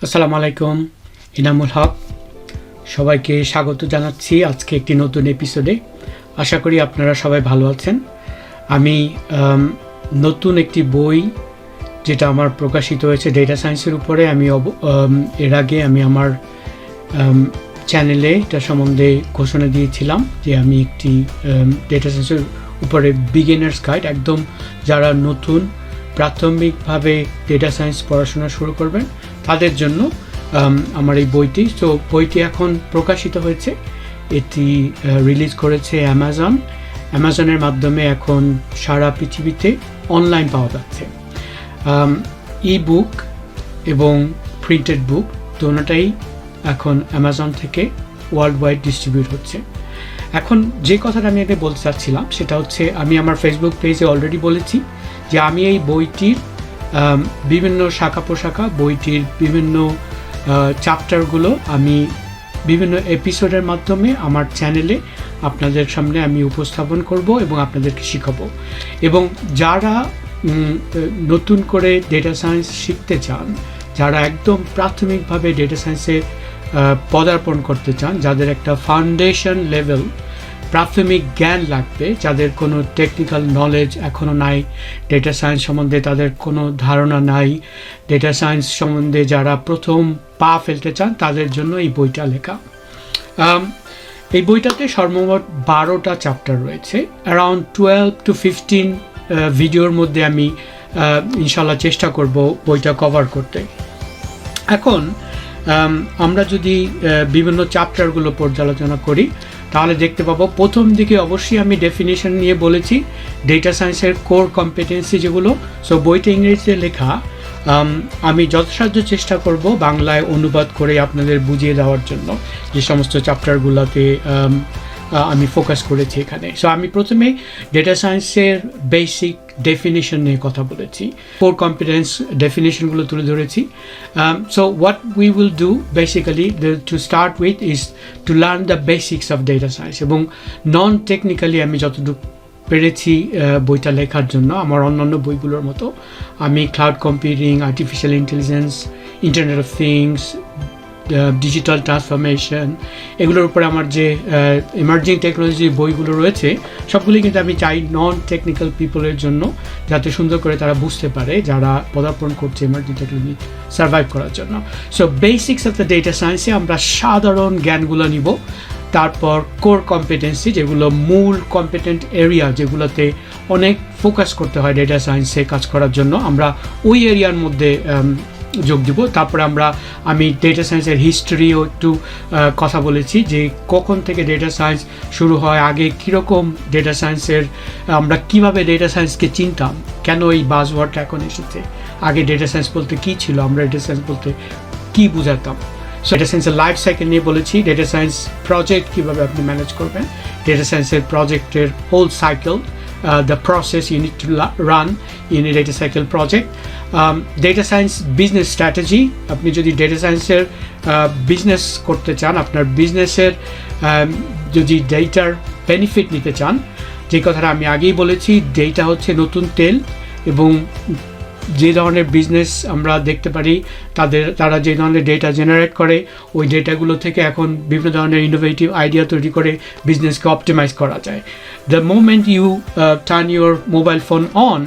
আসসালামু আলাইকুম, ইনামুল হক। সবাইকে স্বাগত জানাচ্ছি আজকে একটি নতুন এপিসোডে। আশা করি আপনারা সবাই ভালো আছেন। আমি নতুন একটি বই যেটা আমার প্রকাশিত হয়েছে ডেটা সায়েন্সের উপরে, আমি এর আগে আমি আমার চ্যানেলে এটা সম্বন্ধে ঘোষণা দিয়েছিলাম যে আমি একটি ডেটা সায়েন্সের উপরে বিগিনার্স গাইড, একদম যারা নতুন প্রাথমিকভাবে ডেটা সায়েন্স পড়াশোনা শুরু করবেন তাদের জন্য আমার এই বইটি। তো বইটি এখন প্রকাশিত হয়েছে, এটি রিলিজ করেছে অ্যামাজনের মাধ্যমে এখন সারা পৃথিবীতে অনলাইন পাওয়া যাচ্ছে। ই বুক এবং প্রিন্টেড বুক দুটোটাই এখন অ্যামাজন থেকে ওয়ার্ল্ড ওয়াইড ডিস্ট্রিবিউট হচ্ছে। এখন যে কথাটা আমি আগে বলতে চাচ্ছিলাম সেটা হচ্ছে, আমি আমার ফেসবুক পেজে অলরেডি বলেছি যে আমি এই বইটির বিভিন্ন শাখা প্রশাখা, বইটির বিভিন্ন চ্যাপ্টারগুলো আমি বিভিন্ন এপিসোডের মাধ্যমে আমার চ্যানেলে আপনাদের সামনে আমি উপস্থাপন করব এবং আপনাদেরকে শেখাবো। এবং যারা নতুন করে ডেটা সায়েন্স শিখতে চান, যারা একদম প্রাথমিকভাবে ডেটা সায়েন্সে পদার্পণ করতে চান, যাদের একটা ফাউন্ডেশন লেভেল প্রাথমিক জ্ঞান লাগবে, যাদের কোনো টেকনিক্যাল নলেজ এখনও নাই, ডেটা সায়েন্স সম্বন্ধে তাদের কোনো ধারণা নাই, ডেটা সায়েন্স সম্বন্ধে যারা প্রথম পা ফেলতে চান, তাদের জন্য এই বইটা লেখা। এই বইটাতে সর্বমোট 12টা চ্যাপ্টার রয়েছে। অ্যারাউন্ড 12 to 15 ভিডিওর মধ্যে আমি ইনশাল্লাহ চেষ্টা করব বইটা কভার করতে। এখন আমরা যদি বিভিন্ন চ্যাপ্টারগুলো পর্যালোচনা করি তাহলে দেখতে পাবো, প্রথম দিকে অবশ্যই আমি ডেফিনেশন নিয়ে বলেছি ডেটা সায়েন্সের কোর কম্পিটেন্সি যেগুলো। সো বইটা ইংরেজিতে লেখা, আমি যথাসাধ্য চেষ্টা করব বাংলায় অনুবাদ করে আপনাদের বুঝিয়ে দেওয়ার জন্য যে সমস্ত চ্যাপ্টারগুলোতে আমি ফোকাস করেছি এখানে। সো আমি প্রথমে ডেটা সায়েন্সের বেসিক ডেফিনেশন নিয়ে কথা বলেছি, কোর কম্পিটেন্স ডেফিনেশনগুলো তুলে ধরেছি। So what we will do basically to start with is to learn the basics of data science. এবং নন টেকনিক্যালি আমি যতটুকু পেরেছি বইটা লেখার জন্য, আমার অন্যান্য বইগুলোর মতো আমি cloud computing, artificial intelligence, internet of things, digital transformation, এগুলোর উপরে আমার যে এমার্জিং টেকনোলজি বইগুলো রয়েছে সবগুলি কিন্তু আমি চাই নন টেকনিক্যাল পিপলের জন্য, যাতে সুন্দর করে তারা বুঝতে পারে যারা পদার্পণ করছে এমার্জিং টেকনোলজি সার্ভাইভ করার জন্য। So basics of the data সায়েন্সে আমরা সাধারণ জ্ঞানগুলো নিব, তারপর কোর কম্পিটেন্সি যেগুলো মূল কম্পিটেন্ট এরিয়া, যেগুলোতে অনেক ফোকাস করতে হয় ডেটা সায়েন্সে কাজ করার জন্য, আমরা ওই এরিয়ার মধ্যে যোগ দিব। তারপরে আমি ডেটা সায়েন্সের হিস্ট্রিও একটু কথা বলেছি, যে কখন থেকে ডেটা সায়েন্স শুরু হয়, আগে কীরকম ডেটা সায়েন্সের, আমরা কিভাবে ডেটা সায়েন্সকে চিনতাম, কেন এই বাজওয়ার্ডটা এখন এসেছে, আগে ডেটা সায়েন্স বলতে কী ছিল, আমরা ডেটা সায়েন্স বলতে কী বুঝাতাম। সো ডেটা সায়েন্সের লাইফ সাইকেল নিয়ে বলেছি, ডেটা সায়েন্স প্রজেক্ট কীভাবে আপনি ম্যানেজ করবেন, ডেটা সায়েন্সের প্রজেক্টের whole cycle, the process you need to run in a data cycle project. Data science business strategy, আপনি যদি ডেটা সায়েন্সের বিজনেস করতে চান, আপনার বিজনেসের যদি ডেটার বেনিফিট নিতে চান, যে কথাটা আমি আগেই বলেছি, ডেটা হচ্ছে নতুন তেল। এবং যে ধরনের বিজনেস আমরা দেখতে পারি, তারা যে ধরনের ডেটা জেনারেট করে, ওই ডেটাগুলো থেকে এখন বিভিন্ন ধরনের ইনোভেটিভ আইডিয়া তৈরি করে বিজনেসকে অপটিমাইজ করা যায়। The moment you turn your mobile phone on,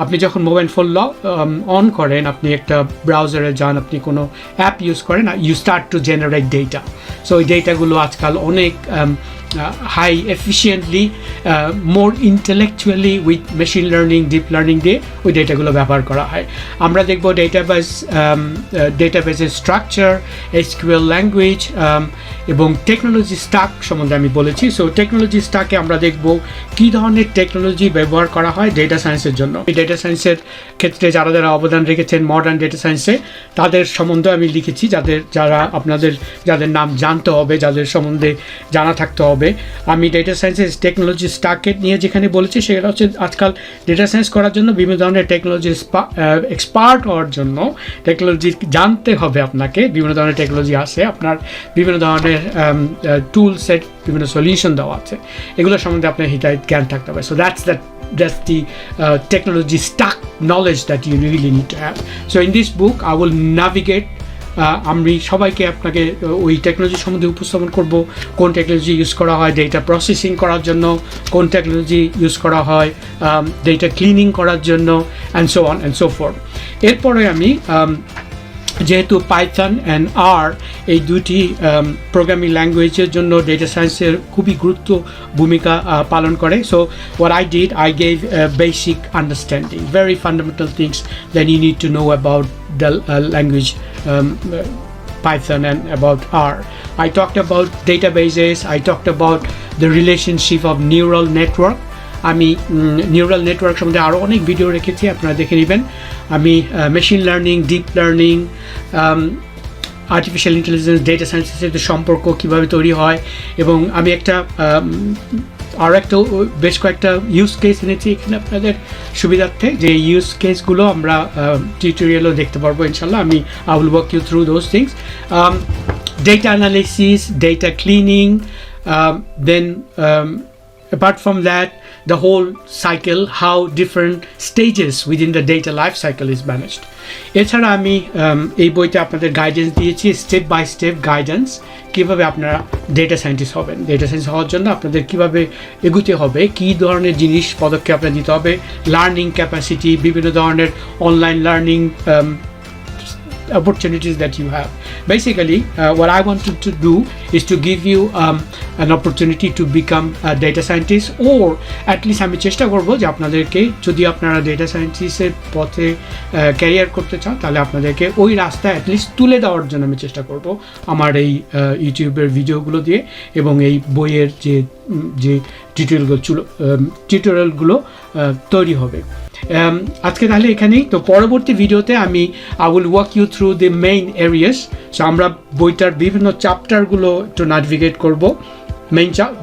আপনি যখন মোবাইল ফোন অন করেন, আপনি একটা ব্রাউজারে যান, আপনি কোনো অ্যাপ ইউজ করেন, you start to generate data. So ওই ডেটাগুলো আজকাল অনেক high efficiently, more intellectually with machine learning, deep learning দিয়ে ওই ডেটাগুলো ব্যবহার করা হয়। আমরা দেখব ডেটাবেসের স্ট্রাকচার, এসকিউএল ল্যাঙ্গুয়েজ এবং টেকনোলজি স্ট্যাক সম্বন্ধে আমি বলেছি। সো টেকনোলজি স্ট্যাকে আমরা দেখব কী ধরনের টেকনোলজি ব্যবহার করা হয় ডেটা সায়েন্সের জন্য। এই ডেটা সায়েন্সের ক্ষেত্রে যারা অবদান রেখেছেন মডার্ন ডেটা সায়েন্সে, তাদের সম্বন্ধে আমি লিখেছি, যাদের নাম জানতে হবে, যাদের সম্বন্ধে জানা থাকতে হবে। আমি ডেটা সায়েন্সের টেকনোলজি স্ট্যাকে নিয়ে যেখানে বলেছি, সেটা হচ্ছে আজকাল ডেটা সায়েন্স করার জন্য বিভিন্ন ধরনের টেকনোলজি এক্সপার্ট হওয়ার জন্য টেকনোলজি জানতে হবে আপনাকে। বিভিন্ন ধরনের টেকনোলজি আছে, আপনার বিভিন্ন ধরনের টুল সেট, বিভিন্ন সলিউশন দেওয়া আছে, এগুলোর সম্বন্ধে আপনার হিতাহিত জ্ঞান থাকতে হবে। So that's the technology stack knowledge that you really need to have. So in this book I will navigate আমি সবাইকে আপনাকে ওই টেকনোলজি সম্বন্ধে উপস্থাপন করব, কোন টেকনোলজি ইউজ করা হয় ডেটা প্রসেসিং করার জন্য, কোন টেকনোলজি ইউজ করা হয় ডেটা ক্লিনিং করার জন্য, and so on and so forth. এরপরে আমি যেহেতু পাইথন অ্যান্ড আর এই দুটি প্রোগ্রামিং ল্যাঙ্গুয়েজের জন্য ডেটা সায়েন্সের খুবই গুরুত্ব ভূমিকা পালন করে, so what I did, I gave basic understanding, very fundamental things that you need to know about the language Python and about R. I talked about databases, I talked about the relationship of neural network. আমি neural network সম্বন্ধে আরও অনেক video রেখেছি, আপনারা দেখে নেবেন। আমি machine learning, deep learning, artificial intelligence, data সায়েন্সের সাথে সম্পর্ক কীভাবে তৈরি হয়, এবং আমি আরও একটা বেশ কয়েকটা ইউজ কেস এনেছি এখানে আপনাদের সুবিধার্থে, যে ইউজ কেসগুলো আমরা টিউটোরিয়ালও দেখতে পারবো ইনশাল্লাহ। আমি I will walk you through those things, data analysis, data cleaning, then apart from that, the whole cycle, how different stages within the data life cycle is managed. এছাড়া আমি এই বইতে আপনাদের গাইডেন্স দিয়েছি, স্টেপ বাই স্টেপ গাইডেন্স, কীভাবে আপনারা data scientist হবেন, data science হওয়ার জন্য আপনাদের কীভাবে এগুতে হবে, কী ধরনের জিনিস পদক্ষেপ আপনার নিতে হবে, লার্নিং ক্যাপাসিটি, বিভিন্ন ধরনের online learning opportunities that you have. Basically, what I wanted to do is to give you an opportunity to become a data scientist, or at least আমি চেষ্টা করব যে আপনাদেরকে, যদি আপনারা ডেটা সায়েন্টিস্টের পথে ক্যারিয়ার করতে চান, তাহলে আপনাদেরকে ওই রাস্তায় অ্যাটলিস্ট তুলে দেওয়ার জন্য আমি চেষ্টা করব আমার এই ইউটিউবের ভিডিওগুলো দিয়ে, এবং এই বইয়ের যে টিউটোরিয়ালগুলো তৈরি হবে। আজকে তাহলে এখানেই, তো পরবর্তী ভিডিওতে আমি I will walk you through the main areas. So আমরা বইটার বিভিন্ন চ্যাপ্টারগুলো একটু নাভিগেট করব,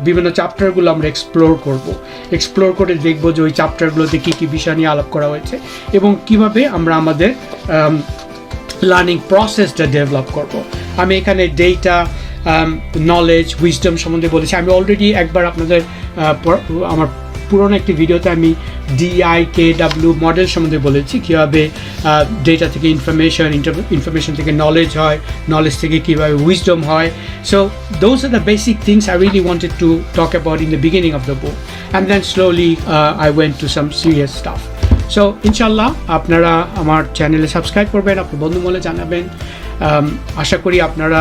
বিভিন্ন চ্যাপ্টারগুলো আমরা এক্সপ্লোর করে দেখব যে ওই চ্যাপ্টারগুলোতে কী কী বিষয় নিয়ে আলাপ করা হয়েছে, এবং কিভাবে আমরা আমাদের লার্নিং প্রসেসটা ডেভেলপ করব। আমি এখানে ডেটা, নলেজ, উইজডম সম্বন্ধে বলেছি। আমি অলরেডি একবার আপনাদের আমার পুরোনো একটি ভিডিওতে আমি DIKW মডেল সম্বন্ধে বলেছি, কীভাবে ডেটা থেকে ইনফরমেশন থেকে নলেজ হয়, নলেজ থেকে কীভাবে উইজডম হয়। So those are the basic things I really wanted to talk about in the beginning of the book, and then slowly I went to some serious stuff. So ইনশাল্লাহ আপনারা আমার চ্যানেলে subscribe করবেন, আপনার বন্ধু মহলে জানাবেন। আশা করি আপনারা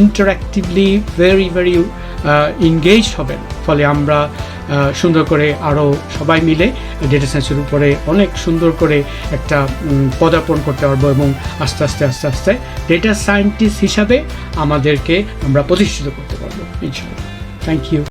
ইন্টারঅ্যাক্টিভলি ভেরি এনগেজ হবেন, ফলে আমরা সুন্দর করে আরও সবাই মিলে ডেটা সায়েন্সের উপরে অনেক সুন্দর করে একটা পদার্পণ করতে পারবো, এবং আস্তে আস্তে ডেটা সায়েন্টিস্ট হিসাবে আমরা প্রতিষ্ঠিত করতে পারবো ইনশাআল্লাহ। Thank you.